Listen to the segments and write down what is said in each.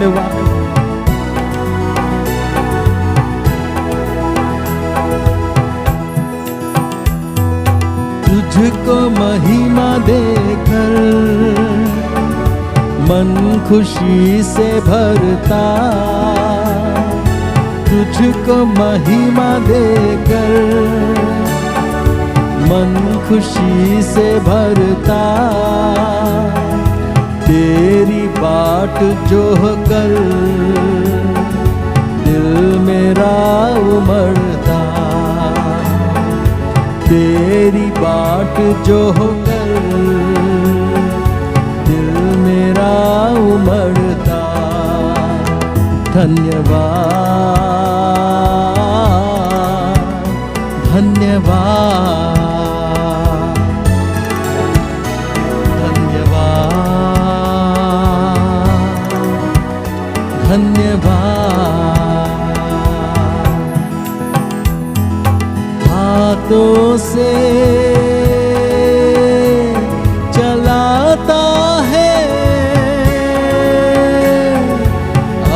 धन्यवाद। तुझको महिमा देकर मन खुशी से भरता, तुझको महिमा देकर मन खुशी से भरता, तेरी बाट जोह कर दिल मेरा उमड़ता, तेरी बाट जोह कर दिल मेरा उमड़ता। धन्यवाद धन्यवाद धन्यवाद। हाथों से चलाता है,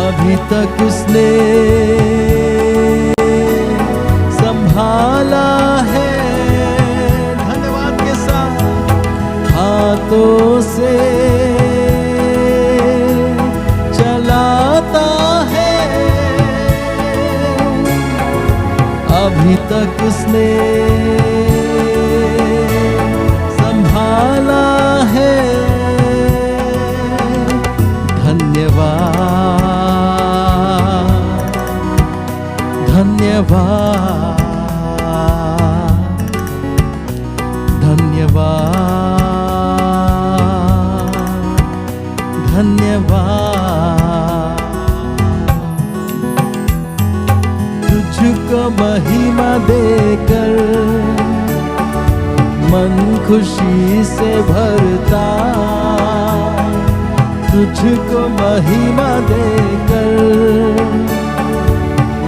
अभी तक उसने संभाला है। धन्यवाद के साथ हाथों से अभी तक उसने संभाला है। धन्यवाद धन्यवाद धन्यवाद धन्यवाद। तुझको महिमा देकर मन खुशी से भरता, तुझको महिमा देकर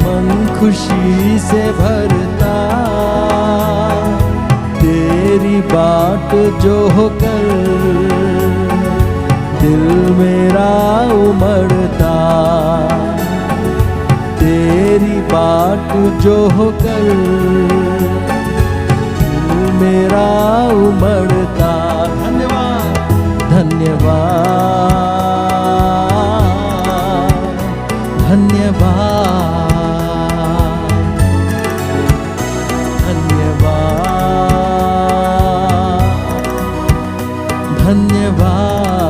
मन खुशी से भरता, तेरी बाट जो होकर दिल मेरा उमड़ता, तेरी बाट जो होकर दिल मेरा उमड़ता। धन्यवाद धन्यवाद धन्यवाद धन्यवाद धन्यवाद।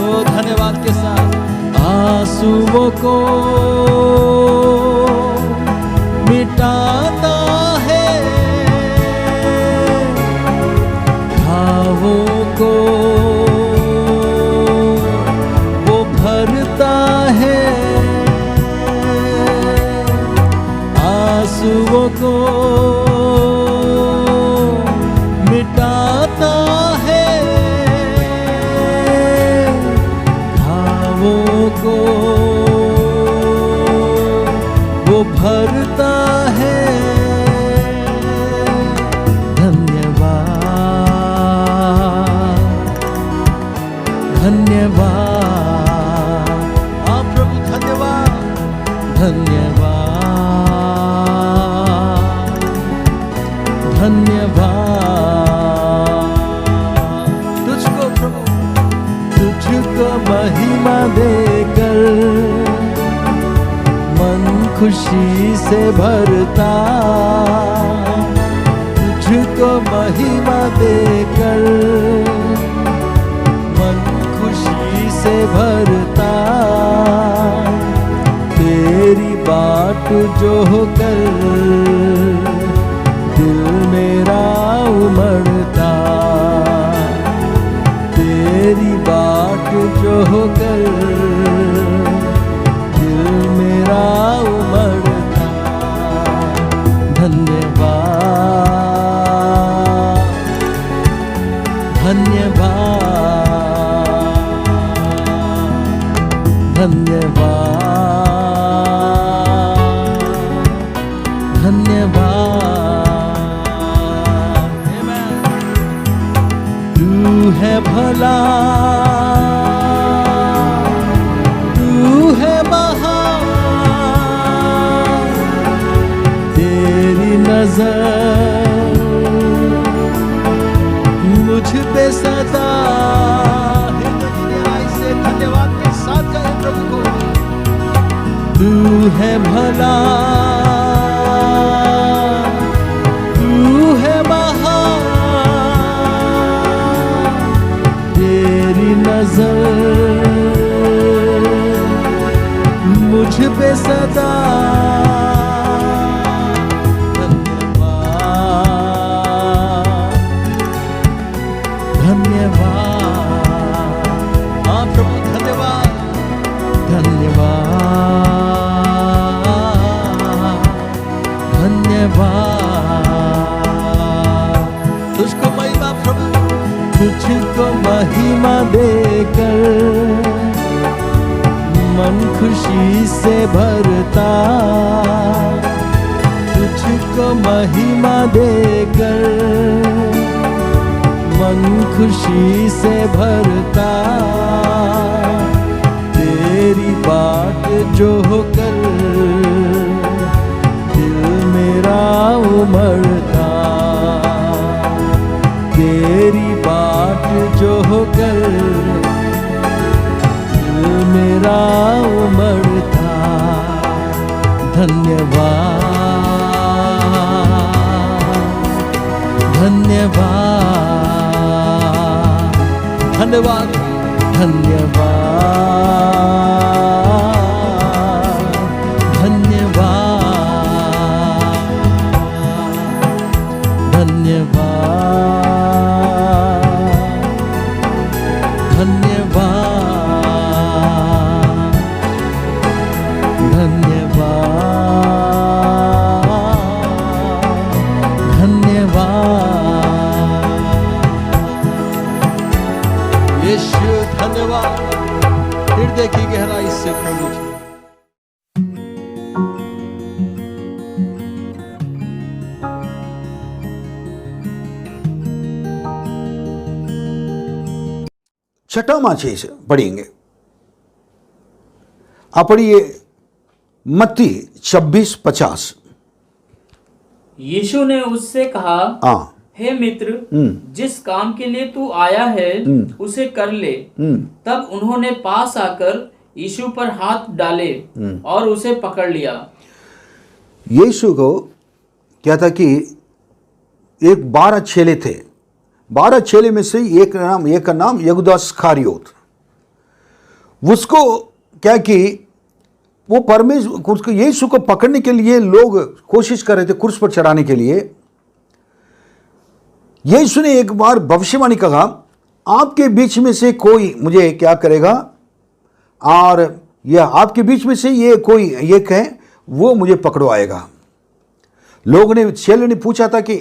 ओ धन्यवाद के साथ आंसुओं को मिटाता है, घावों को वो भरता है, आंसुओं को मिटाता है, घावों को वो भरता है। धन्यवाद धन्यवाद। हाँ प्रभु धन्यवाद धन्यवाद धन्यवाद। तुझको प्रभु तुझको महिमा देकर मन खुशी से भरता, तुझको महिमा देकर मन खुशी से भरता, तेरी बाट जो होकर दिल मेरा उमड़ता, तेरी बाट जो होकर दिल मेरा उमड़ता। धन्यवाद धन्यवाद धन्यवाद धन्यवाद। तू है भला तू है भला, तू है महान, तेरी नजर मुझ पे सदा। तुझको महिमा प्रभु, तुझको महिमा देकर मन खुशी से भरता, तुझको महिमा देकर मन खुशी से भरता, तेरी बात जो होकर दिल मेरा उमड़ता, तेरी बात जो होकर दिल मेरा उमड़ता। धन्यवाद धन्यवाद धन्यवाद धन्यवाद हृदय की गहराई से प्रभु जी। छठा माचे से पढ़ेंगे। आप पढ़िए मत्ती 26:50। यीशु ने उससे कहा, हाँ, हे मित्र, जिस काम के लिए तू आया है उसे कर ले। तब उन्होंने पास आकर यीशु पर हाथ डाले और उसे पकड़ लिया। यीशु को क्या था कि एक 12 चेले थे। 12 चेले में से एक का नाम यहूदा इस्करियोत। उसको क्या कि वो परमेश्वर उसको यीशु को पकड़ने के लिए लोग कोशिश कर रहे थे, क्रूस पर चढ़ाने के लिए। यीशु ने एक बार भविष्यवाणी कहा, आपके बीच में से कोई मुझे क्या करेगा, और यह आपके बीच में से ये कोई एक है वो मुझे पकड़वाएगा। लोगों ने, चेले ने पूछा था कि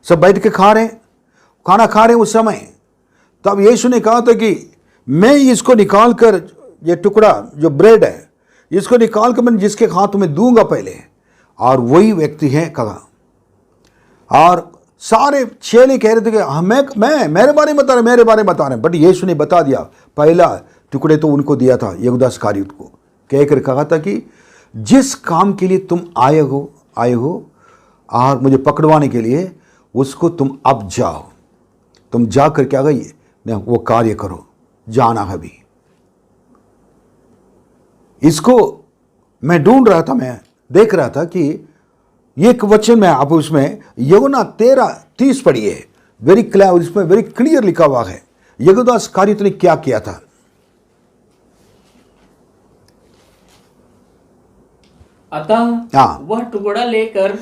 सब बैठ के खाना खा रहे उस समय। तब यीशु ने कहा था कि मैं इसको निकाल कर, ये टुकड़ा जो ब्रेड है इसको निकाल कर मैं जिसके हाथ में दूंगा पहले, और वही व्यक्ति है कहा। और सारे चेले कह रहे थे कि मैं मेरे बारे में बता रहे, बट यीशु ने बता दिया, पहला टुकड़े तो उनको दिया था यहूदा इस्करियोत को, कहकर कहा था कि जिस काम के लिए तुम आए हो और मुझे पकड़वाने के लिए, उसको तुम अब जाओ, तुम जाकर क्या गई वो कार्य करो, जाना है अभी। इसको मैं ढूंढ रहा था, मैं देख रहा था कि एक वचन में आप उसमें यूहन्ना 13:30 पढ़िए, वेरी क्लियर, इसमें वेरी क्लियर लिखा हुआ है यहूदा इस्करियोत ने क्या किया था। अतः वह टुकड़ा लेकर,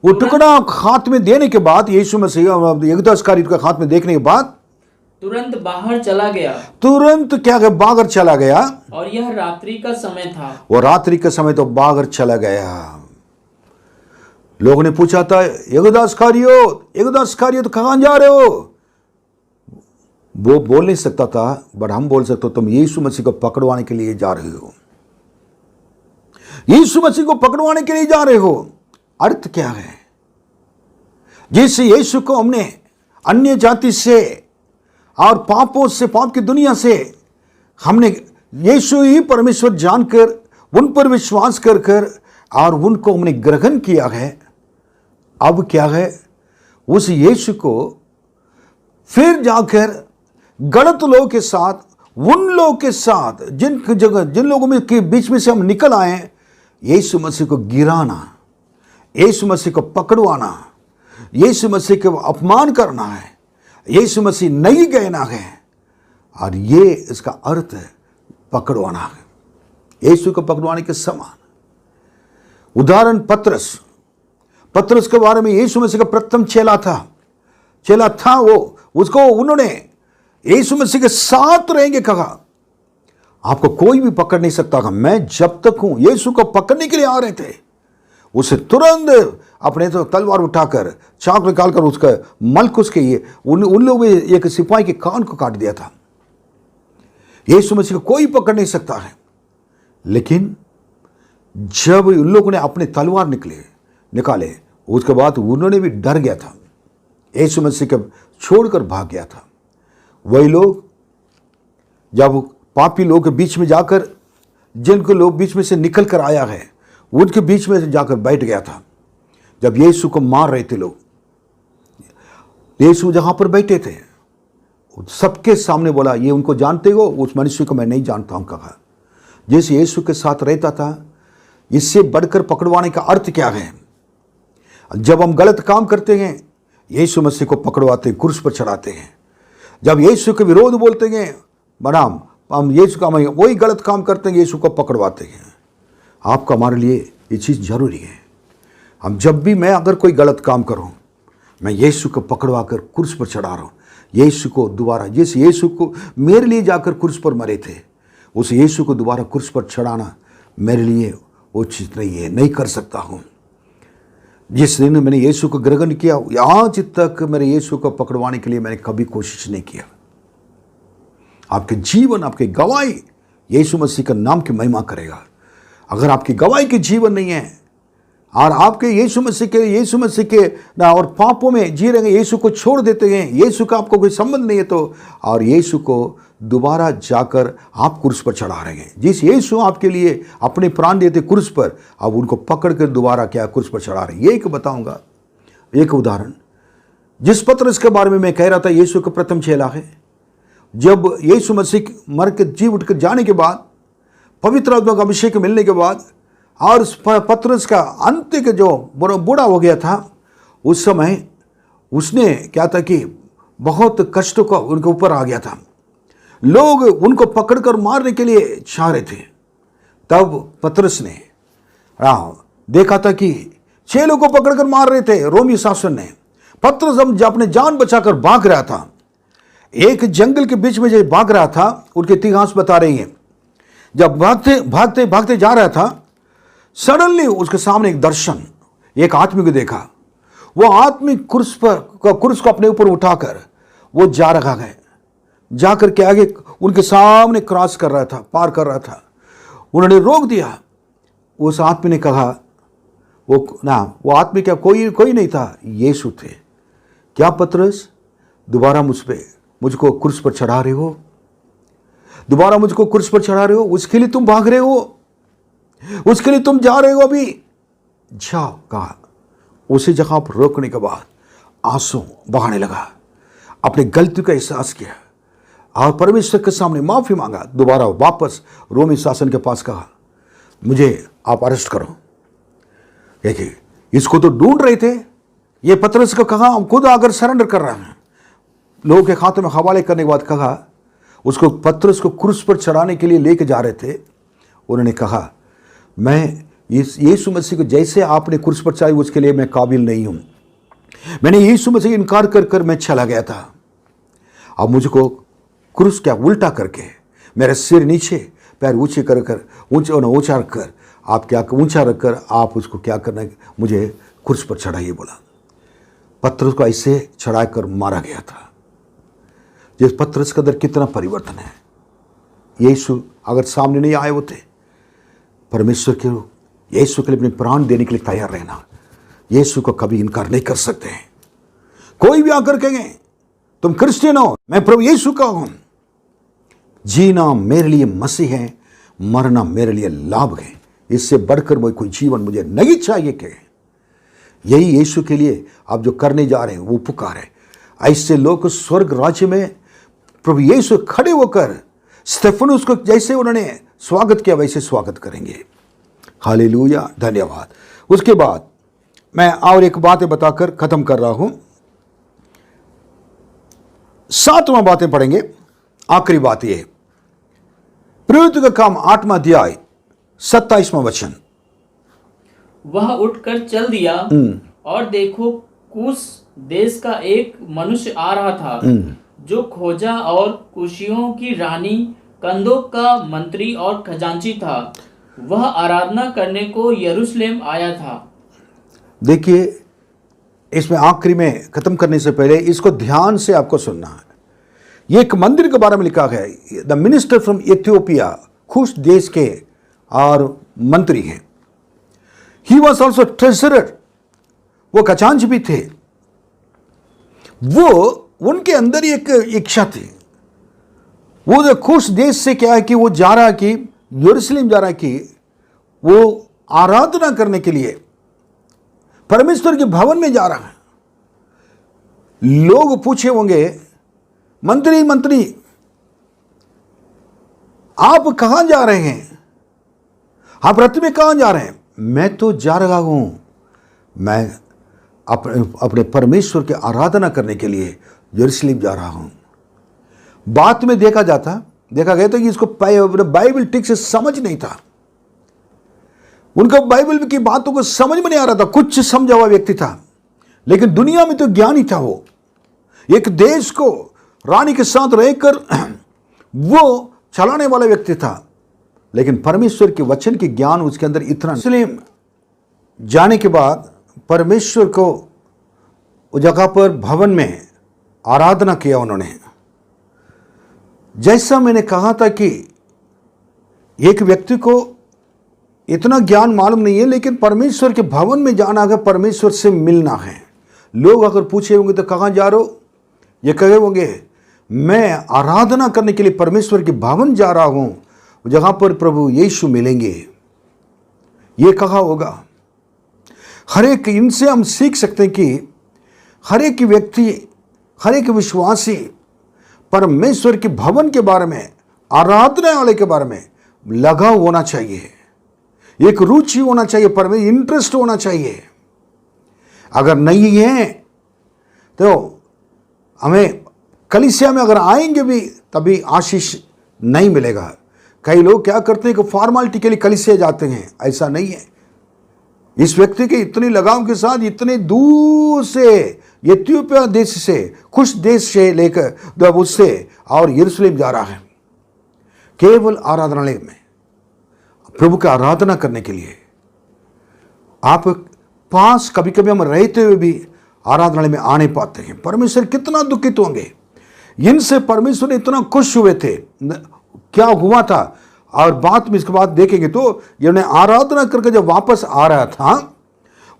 वो टुकड़ा हाथ में देने के बाद, यीशु मसीह यहूदा इस्करियोत के हाथ में देखने के बाद तुरंत बाहर चला गया। तुरंत क्या बाहर चला गया, और यह रात्रि का समय था। वो रात्रि का समय तो बाहर चला गया। लोगों ने पूछा था, यहूदा इस्करियोत कहां जा रहे हो? वो बोल नहीं सकता था, बट हम बोल सकते हो, तुम यीशु मसीह को पकड़वाने के लिए जा रहे हो। यीशु मसीह को पकड़वाने के लिए जा रहे हो, अर्थ क्या है? जिस यीशु को हमने अन्य जाति से और पापों से, पाप की दुनिया से हमने यीशु ही परमेश्वर जानकर उन पर विश्वास कर और उनको हमने ग्रहण किया है। अब क्या है, उस यीशु को फिर जाकर गलत लोगों के साथ, उन लोगों के साथ जिन लोगों में के बीच में से हम निकल आए, यीशु मसीह को गिराना, यीशु मसीह को पकड़वाना, यीशु मसीह को अपमान करना है, यीशु मसीह नहीं कहना है, और ये इसका अर्थ है पकड़वाना है, यीशु को पकड़वाने के समान। उदाहरण पतरस के बारे में यीशु मसीह का प्रथम चेला था वो, उसको उन्होंने यीशु मसीह के साथ रहेंगे कहा, आपको कोई भी पकड़ नहीं सकता कहा, मैं जब तक हूं। यीशु को पकड़ने के लिए आ रहे थे, उसे तुरंत अपने तो तलवार उठाकर चाक निकालकर उसका मलकुस के ये उन लोगों ने एक सिपाही के कान को काट दिया था। यीशु मसीह को कोई पकड़ नहीं सकता है। लेकिन जब उन लोगों ने अपने तलवार निकाले, उसके बाद उन्होंने भी डर गया था, यीशु मसीह को छोड़कर भाग गया था। वही लोग जब पापी लोग के बीच में जाकर, जिनको लोग बीच में से निकल कर आया है, उनके बीच में से जाकर बैठ गया था। जब यीशु को मार रहे थे लोग, यीशु जहां पर बैठे थे, सबके सामने बोला, ये उनको जानते हो? उस मनुष्य को मैं नहीं जानता हूं कहा। जिस यीशु के साथ रहता था, इससे बढ़कर पकड़वाने का अर्थ क्या है? जब हम गलत काम करते हैं, यीशु मसीह को पकड़वाते हैं, क्रूस पर चढ़ाते हैं। जब यीशु के विरोध बोलते हैं, बनाम हम यीशु का वही गलत काम करते हैं, यीशु को पकड़वाते हैं। आपका हमारे लिए ये चीज़ जरूरी है। हम जब भी, मैं अगर कोई गलत काम करूं, मैं यीशु को पकड़वा कर क्रूस पर चढ़ा रहा हूं। यीशु को दोबारा, जिस यीशु को मेरे लिए जाकर क्रूस पर मरे थे, उस यीशु को दोबारा क्रूस पर चढ़ाना मेरे लिए वो चीज़ नहीं है, नहीं कर सकता हूँ। जिस दिन मैंने यीशु को ग्रहण किया, आज तक मेरे यीशु को पकड़वाने के लिए मैंने कभी कोशिश नहीं किया। आपके जीवन, आपकी गवाही यीशु मसीह का नाम की महिमा करेगा। अगर आपकी गवाही के जीवन नहीं है और आपके यीशु मसीह के ना और पापों में जी रहे हैं, यीशु को छोड़ देते हैं, यीशु का आपको कोई संबंध नहीं है, तो और यीशु को दोबारा जाकर आप क्रूस पर चढ़ा रहे हैं। जिस यीशु आपके लिए अपने प्राण देते क्रूस पर, अब उनको पकड़ कर दोबारा क्या क्रूस पर चढ़ा रहे हैं। ये एक बताऊंगा, एक उदाहरण जिस पतरस के बारे में मैं कह रहा था, यीशु का प्रथम चेला है। जब यीशु मसीह मर के जी उठ कर जाने के बाद, पवित्र आत्मा का अभिषेक मिलने के बाद, और पतरस का अंत के जो बूढ़ा हो गया था, उस समय उसने क्या था कि बहुत कष्टों का उनके ऊपर आ गया था। लोग उनको पकड़कर मारने के लिए चाह रहे थे। तब पतरस ने देखा था कि चेलों को पकड़कर मार रहे थे रोमी शासन ने। पतरस जब अपने जान बचाकर भाग रहा था, एक जंगल के बीच में जब भाग रहा था, उनके इतिहास बता रही हैं, जब भागते जा रहा था, सडनली उसके सामने एक दर्शन, एक आदमी को देखा। वो आदमी क्रूस को अपने ऊपर उठाकर वो जा रहा है, जाकर के आगे उनके सामने क्रॉस कर रहा था, पार कर रहा था। उन्होंने रोक दिया। उस आदमी ने कहा, वो आदमी क्या कोई नहीं था, यीशु थे। क्या पतरस, दोबारा मुझको क्रूस पर चढ़ा रहे हो? दोबारा मुझको क्रूस पर चढ़ा रहे हो? उसके लिए तुम भाग रहे हो? उसके लिए तुम जा रहे हो? अभी जाओ कहा। उसी जगह पर रोकने के बाद आंसू बहाने लगा, अपनी गलती का एहसास किया और परमेश्वर के सामने माफी मांगा। दोबारा वापस रोमी शासन के पास कहा, मुझे आप अरेस्ट करो। देखिए, इसको तो ढूंढ रहे थे। ये पतरस को कहा, हम खुद आकर सरेंडर कर रहे हैं। लोगों के खाते में हवाले करने के बाद कहा, उसको पतरस को क्रूस पर चढ़ाने के लिए लेके जा रहे थे। उन्होंने कहा, मैं यीशु मसीह को जैसे आपने क्रूस पर चढ़ाई, उसके लिए मैं काबिल नहीं हूं। मैंने यीशु मसीह इनकार कर मैं चला गया था। अब मुझको क्रूस क्या उल्टा करके, मेरे सिर नीचे, पैर ऊंचे कर ऊंचा रखकर, आप क्या ऊंचा रखकर आप उसको क्या करना, मुझे क्रूस पर चढ़ाइए बोला। पतरस को ऐसे चढ़ा कर मारा गया था। जिस पतरस का अंदर कितना परिवर्तन है। यीशु अगर सामने नहीं आए होते, परमेश्वर के यीशु के लिए अपने प्राण देने के लिए तैयार रहना, यीशु को कभी इनकार नहीं कर सकते हैं। कोई भी आकर कहेंगे तुम क्रिश्चियन हो, मैं प्रभु यीशु का हूं। जीना मेरे लिए मसीह है, मरना मेरे लिए लाभ है। इससे बढ़कर कोई जीवन मुझे नहीं चाहिए। कि यही यीशु के लिए आप जो करने जा रहे हैं वो पुकार है। ऐसे लोग स्वर्ग राज्य में प्रभु यीशु खड़े होकर स्टेफनुस को जैसे उन्होंने स्वागत किया वैसे स्वागत करेंगे। हालेलुया, धन्यवाद। उसके बाद मैं और एक बातें बताकर खत्म कर रहा हूं। 7वां बातें पढ़ेंगे, आखिरी बात यह, प्रवृत्ति का काम 8वां अध्याय 27वां वचन। वह उठकर चल दिया और देखो कूश देश का एक मनुष्य आ रहा था जो खोजा और कुशियों की रानी कंदोक का मंत्री और खजांची था। वह आराधना करने को यरूशलेम आया था। देखिए, इसमें आखिरी में खत्म करने से पहले इसको ध्यान से आपको सुनना है। ये एक मंदिर के बारे में लिखा है। द मिनिस्टर फ्रॉम इथियोपिया, खुश देश के और मंत्री हैं। ही वॉज ऑल्सो ट्रेजरर, वो खजांची भी थे। वो उनके अंदर एक इच्छा थी। वो जो खुश देश से क्या है कि वो जा रहा कि यरूशलेम जा रहा कि वो आराधना करने के लिए परमेश्वर के भवन में जा रहा है। लोग पूछे होंगे, मंत्री मंत्री आप कहां जा रहे हैं? आप रथ में कहां जा रहे हैं? मैं तो जा रहा हूं, मैं अपने परमेश्वर की आराधना करने के लिए यरूशलेम जा रहा हूं। बात में देखा गया था कि इसको बाइबल ठीक से समझ नहीं था। उनका बाइबल की बातों को समझ में नहीं आ रहा था। कुछ समझा हुआ व्यक्ति था, लेकिन दुनिया में तो ज्ञानी था। वो एक देश को रानी के साथ रहकर वो चलाने वाला व्यक्ति था, लेकिन परमेश्वर के वचन के ज्ञान उसके अंदर इतना। यरूशलेम जाने के बाद परमेश्वर को उस जगह पर भवन में आराधना किया उन्होंने। जैसा मैंने कहा था कि एक व्यक्ति को इतना ज्ञान मालूम नहीं है, लेकिन परमेश्वर के भवन में जाना है, परमेश्वर से मिलना है। लोग अगर पूछे होंगे तो कहाँ जा रहे हो, ये कहे होंगे मैं आराधना करने के लिए परमेश्वर के भवन जा रहा हूं, जहां पर प्रभु यीशु मिलेंगे। ये कहा होगा। हर एक इनसे हम सीख सकते हैं कि हर एक व्यक्ति, हर एक विश्वासी परमेश्वर के भवन के बारे में, आराधना वाले के बारे में लगा होना चाहिए। एक रुचि होना चाहिए, परमेश्वर इंटरेस्ट होना चाहिए। अगर नहीं है तो हमें कलीसिया में अगर आएंगे भी तभी आशीष नहीं मिलेगा। कई लोग क्या करते हैं कि फॉर्मालिटी के लिए कलीसिया जाते हैं, ऐसा नहीं है। इस व्यक्ति के इतनी लगाव के साथ इतने दूर से इथियोपिया देश से, खुश देश से लेकर उससे और यरूशलेम जा रहा है केवल आराधनालय में प्रभु की आराधना करने के लिए। आप पास कभी कभी हम रहते हुए भी आराधनालय में आने पाते हैं। परमेश्वर कितना दुखित होंगे। इनसे परमेश्वर इतना खुश हुए थे। क्या हुआ था और बात में इसके बाद देखेंगे तो इन्होंने आराधना करके जब वापस आ रहा था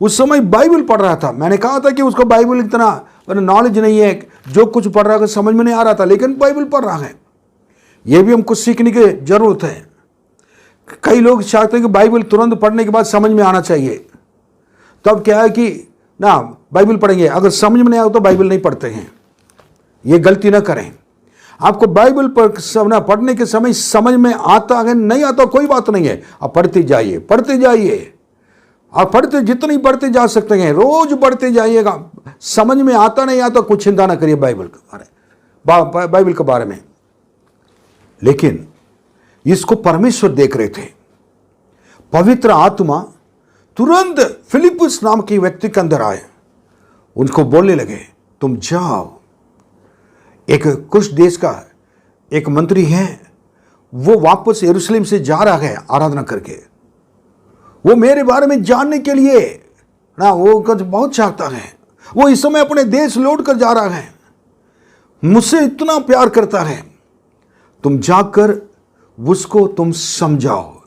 उस समय बाइबल पढ़ रहा था। मैंने कहा था कि उसको बाइबल इतना नॉलेज नहीं है, जो कुछ पढ़ रहा है समझ में नहीं आ रहा था, लेकिन बाइबल पढ़ रहा है। यह भी हमको सीखने की जरूरत है। कई लोग चाहते हैं कि बाइबल तुरंत पढ़ने के बाद समझ में आना चाहिए। तब क्या है कि ना बाइबल पढ़ेंगे, अगर समझ में नहीं आया तो बाइबल नहीं पढ़ते हैं। ये गलती ना करें। आपको बाइबल पढ़ने के समय समझ में आता है, नहीं आता कोई बात नहीं है, आप पढ़ते जाइए, पढ़ते जाइए। आप पढ़ते जितनी पढ़ते जा सकते हैं, रोज पढ़ते जाइएगा। समझ में आता नहीं आता कुछ चिंता ना करिए बाइबल के बारे में। लेकिन इसको परमेश्वर देख रहे थे। पवित्र आत्मा तुरंत फिलिप्पुस नाम के व्यक्ति के अंदर आए, उनको बोलने लगे तुम जाओ। एक कुछ देश का एक मंत्री है, वो वापस यरूशलेम से जा रहा है आराधना करके। वो मेरे बारे में जानने के लिए ना वो बहुत चाहता है। वो इस समय अपने देश लौट कर जा रहा है, मुझसे इतना प्यार करता है। तुम जाकर उसको तुम समझाओ,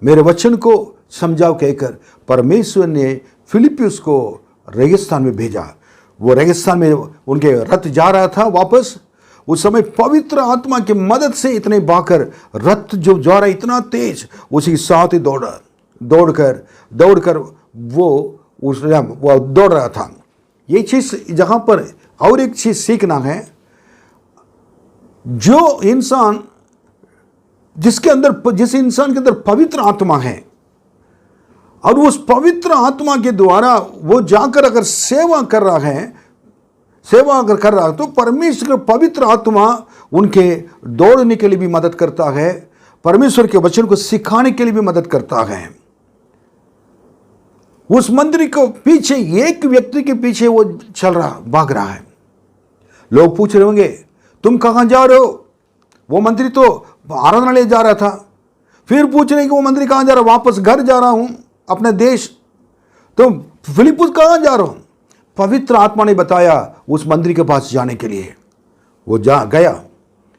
मेरे वचन को समझाओ कहकर परमेश्वर ने फिलिप्पुस को रेगिस्तान में भेजा। वो रेगिस्तान में उनके रथ जा रहा था वापस। उस समय पवित्र आत्मा की मदद से इतने बाकर रथ जो जा रहा इतना तेज, उसी साथ ही दौड़कर वो दौड़ रहा था। ये चीज जहां पर और एक चीज सीखना है, जो इंसान जिस इंसान के अंदर पवित्र आत्मा है और उस पवित्र आत्मा के द्वारा वो जाकर अगर सेवा कर रहा है, सेवा अगर कर रहा है, तो परमेश्वर का पवित्र आत्मा उनके दौड़ने के लिए भी मदद करता है, परमेश्वर के वचन को सिखाने के लिए भी मदद करता है। उस मंदिर को पीछे, एक व्यक्ति के पीछे वो चल रहा, भाग रहा है। लोग पूछ रहे होंगे, तुम कहां जा रहे हो? वो मंदिर तो आराधनालय जा रहा था। फिर पूछ रहे हैं कि वो मंदिर कहां जा रहा? वापस घर जा रहा हूं, अपने देश। तो फिलिप्पुस कहां जा रहा हूं? पवित्र आत्मा ने बताया उस मंदिर के पास जाने के लिए। वो गया,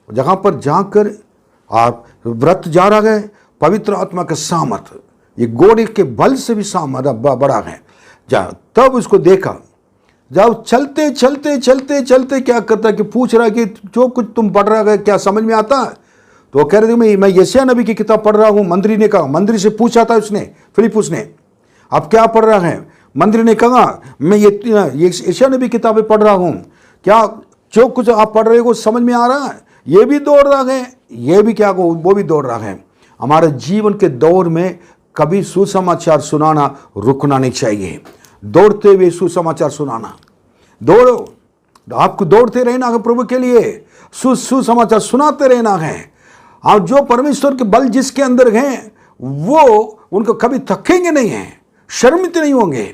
जहां पर जाकर आप व्रत जा रहा है। पवित्र आत्मा का सामर्थ ये घोड़े के बल से भी सामर्थ बड़ा है। तब उसको देखा, जब चलते चलते चलते चलते क्या करता है कि पूछ रहा है कि जो कुछ तुम पढ़ रहा है क्या समझ में आता है? तो वो कह रहे थे मैं यशायाह नबी की किताब पढ़ रहा हूं। मंत्री ने कहा, मंत्री से पूछा था उसने, फिलिप्पुस ने, आप क्या पढ़ रहा है? मंत्री ने कहा, मैं ये यशायाह नबी किताबें पढ़ रहा हूं। क्या जो कुछ आप पढ़ रहे हो समझ में आ रहा है? ये भी दौड़ रहा है, ये भी क्या वो भी दौड़ रहा है। हमारे जीवन के दौर में कभी सुसमाचार सुनाना रुकना नहीं चाहिए। दौड़ते हुए सुसमाचार सुनाना, दौड़ो, आपको दौड़ते रहना है प्रभु के लिए, सुसमाचार सुनाते रहना है। और जो परमेश्वर के बल जिसके अंदर हैं वो उनको कभी थकेंगे नहीं हैं, शर्मित नहीं होंगे,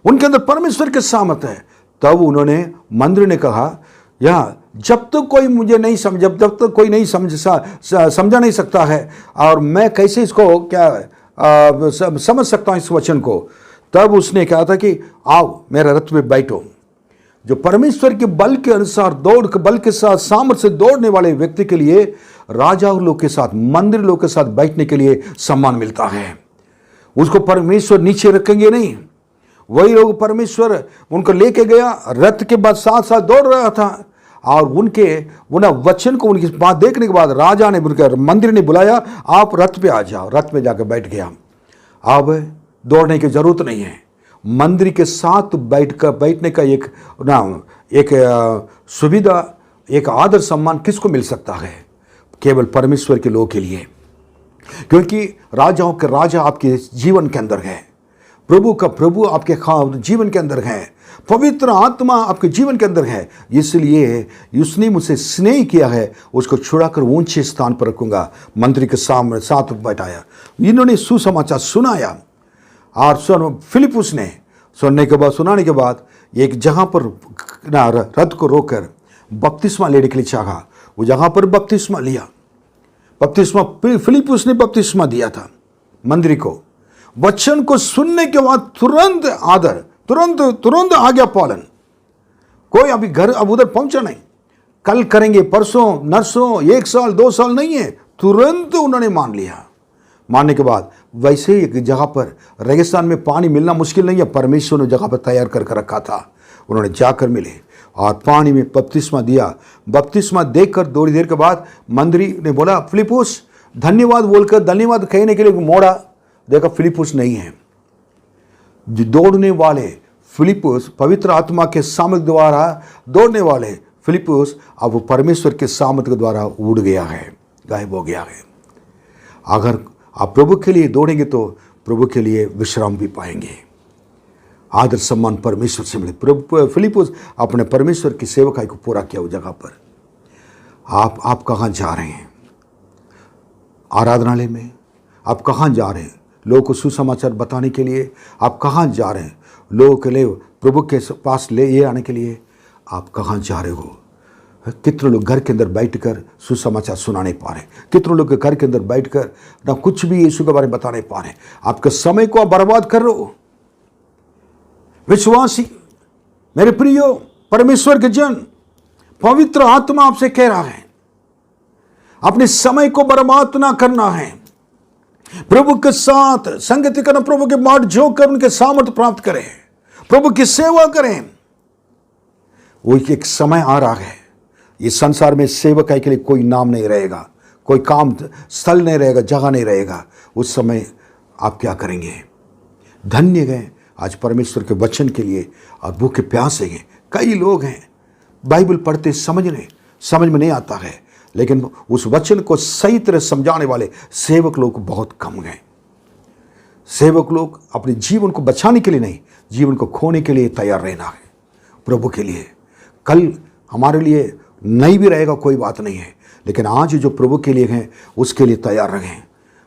उनके अंदर परमेश्वर के सामर्थ है। तब उन्होंने, मंदिर ने कहा, या जब तक तो कोई मुझे नहीं समझ, जब तक तो कोई नहीं समझा नहीं सकता है, और मैं कैसे इसको क्या समझ सकता हूं इस वचन को। तब उसने कहा था कि आओ मेरे रथ में बैठो। जो परमेश्वर के बल के अनुसार दौड़ के बल के साथ सामर्थ्य से दौड़ने वाले व्यक्ति के लिए राजा लोग के साथ, मंदिर लोग के साथ बैठने के लिए सम्मान मिलता है। उसको परमेश्वर नीचे रखेंगे नहीं। वही लोग परमेश्वर उनको लेके गया, रथ के बाद साथ साथ दौड़ रहा था, और उनके वचन को, उनकी बात देखने के बाद राजा ने, मंदिर ने बुलाया, आप रथ पे आ जाओ। रथ में जाकर बैठ गया। अब दौड़ने की जरूरत नहीं है। मंदिर के साथ बैठने का एक सुविधा, एक आदर सम्मान किसको मिल सकता है? केवल परमेश्वर के लोगों के लिए, क्योंकि राजाओं के राजा आपके जीवन के अंदर है, प्रभु का प्रभु आपके जीवन के अंदर है, पवित्र आत्मा आपके जीवन के अंदर है। इसलिए उसने मुझसे स्नेह किया है, उसको छुड़ाकर ऊंचे स्थान पर रखूंगा। मंत्री के सामने साथ बैठाया, इन्होंने सुसमाचार सुनाया। और फिलिप्पुस ने सुनाने के बाद एक जगह पर रथ को रोककर बपतिस्मा लेने के लिए चाहा। वो जगह पर बपतिस्मा लिया। बपतिस्मा फिलिप्पुस ने बपतिस्मा दिया था मंदिर को। वचन को सुनने के बाद तुरंत आदर, तुरंत आज्ञा पालन। कोई अभी घर अब उधर पहुंचा नहीं, कल करेंगे, परसों, नरसों, 1 साल 2 साल नहीं है, तुरंत उन्होंने मान लिया। मानने के बाद वैसे ही एक जगह पर, रेगिस्तान में पानी मिलना मुश्किल नहीं है, परमेश्वर ने जगह पर तैयार कर रखा था। उन्होंने जाकर मिले और पानी में बपतिस्मा दिया। बपतिस्मा देकर थोड़ी देर के बाद मंत्री ने बोला, फिलिप्पुस, धन्यवाद बोलकर, धन्यवाद कहने के लिए मोड़ा। देखा फिलिप्पुस नहीं है। जो दौड़ने वाले फिलिप्पुस, पवित्र आत्मा के सामर्थ्य द्वारा दौड़ने वाले फिलिप्पुस, अब वो परमेश्वर के सामर्थ्य के द्वारा उड़ गया है, गायब हो गया है। अगर आप प्रभु के लिए दौड़ेंगे तो प्रभु के लिए विश्राम भी पाएंगे। आदर सम्मान परमेश्वर से मिले। प्रभु फिलिप्पुस अपने परमेश्वर की सेवकाई को पूरा किया उस जगह पर। आप कहाँ जा रहे हैं? आराधनालय में? आप कहाँ जा रहे हैं? लोगों को सुसमाचार बताने के लिए आप कहाँ जा रहे हैं? लोगों के लिए प्रभु के पास ले ये आने के लिए आप कहाँ जा रहे हो? कितने लोग घर के अंदर बैठकर सुसमाचार सुना नहीं पा रहे, कितने लोग घर के अंदर बैठकर ना कुछ भी यीशु के बारे में बता नहीं पा रहे। आपके समय को आप बर्बाद कर रहे हो। विश्वासी, मेरे प्रियो, परमेश्वर के जन, पवित्र आत्मा आपसे कह रहा है, अपने समय को बर्बाद ना करना है। प्रभु के साथ संगति करना, प्रभु के बाट जोकर उनके सामर्थ्य प्राप्त करें, प्रभु की सेवा करें। वो एक समय आ रहा है, इस संसार में सेवकाई के लिए कोई नाम नहीं रहेगा, कोई काम स्थल नहीं रहेगा, जगह नहीं रहेगा। उस समय आप क्या करेंगे? धन्य गए आज परमेश्वर के वचन के लिए और भूखे प्यासे हैं। कई लोग हैं बाइबल पढ़ते समझ में नहीं आता है, लेकिन उस वचन को सही तरह समझाने वाले सेवक लोग बहुत कम गए। सेवक लोग अपने जीवन को बचाने के लिए नहीं, जीवन को खोने के लिए तैयार रहना है प्रभु के लिए। कल हमारे लिए नहीं भी रहेगा, कोई बात नहीं है, लेकिन आज जो प्रभु के लिए है उसके लिए तैयार रहें।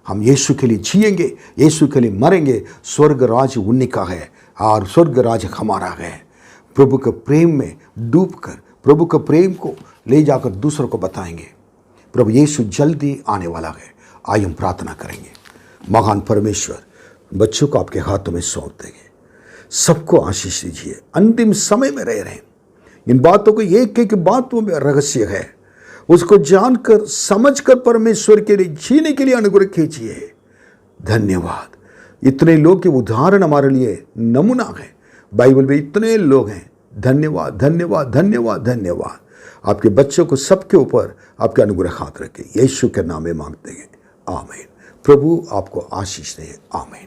हम यीशु के लिए जिएंगे, यीशु के लिए मरेंगे। स्वर्ग राज उन्हीं का है और स्वर्ग राज हमारा है। प्रभु के प्रेम में डूबकर प्रभु के प्रेम को ले जाकर दूसरों को बताएंगे। प्रभु यीशु जल्दी आने वाला है। आइए हम प्रार्थना करेंगे। महान परमेश्वर, बच्चों को आपके हाथों में सौंप देंगे। सबको आशीष दीजिए। अंतिम समय में रह रहे हैं, इन बातों को एक एक बातों में रहस्य है, उसको जानकर समझकर परमेश्वर के लिए जीने के लिए अनुग्रह कीजिए। धन्यवाद। इतने लोग के उदाहरण हमारे लिए नमूना है, बाइबल में इतने लोग हैं। धन्यवाद धन्यवाद धन्यवाद धन्यवाद। आपके बच्चों को सबके ऊपर आपके अनुग्रह हाथ रखे, यीशु के नाम में मांगते हैं, आमीन। प्रभु आपको आशीष दे, आमीन।